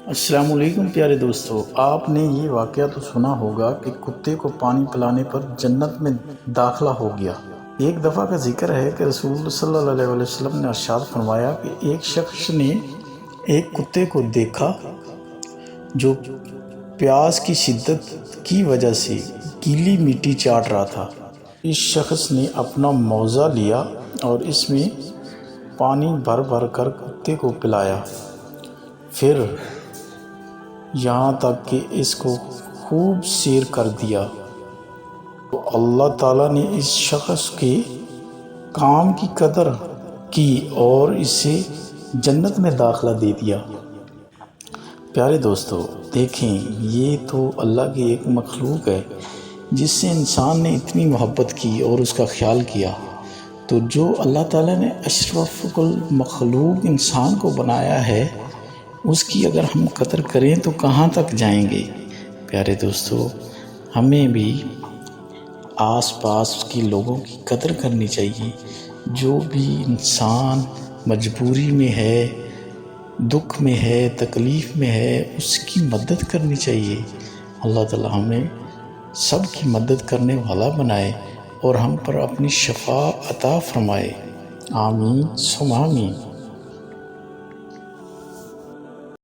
السلام علیکم پیارے دوستو، آپ نے یہ واقعہ تو سنا ہوگا کہ کتے کو پانی پلانے پر جنت میں داخلہ ہو گیا۔ ایک دفعہ کا ذکر ہے کہ رسول صلی اللہ علیہ وسلم نے ارشاد فرمایا کہ ایک شخص نے ایک کتے کو دیکھا جو پیاس کی شدت کی وجہ سے گیلی مٹی چاٹ رہا تھا۔ اس شخص نے اپنا موزہ لیا اور اس میں پانی بھر بھر کر کتے کو پلایا، پھر یہاں تک کہ اس کو خوب سیر کر دیا تو اللہ تعالیٰ نے اس شخص کے کام کی قدر کی اور اسے جنت میں داخلہ دے دیا۔ پیارے دوستو، دیکھیں، یہ تو اللہ کی ایک مخلوق ہے جس سے انسان نے اتنی محبت کی اور اس کا خیال کیا، تو جو اللہ تعالیٰ نے اشرف المخلوق انسان کو بنایا ہے اس کی اگر ہم قدر کریں تو کہاں تک جائیں گے۔ پیارے دوستو، ہمیں بھی آس پاس کے لوگوں کی قدر کرنی چاہیے۔ جو بھی انسان مجبوری میں ہے، دکھ میں ہے، تکلیف میں ہے، اس کی مدد کرنی چاہیے۔ اللہ تعالیٰ ہمیں سب کی مدد کرنے والا بنائے اور ہم پر اپنی شفا عطا فرمائے۔ آمین ثم آمین۔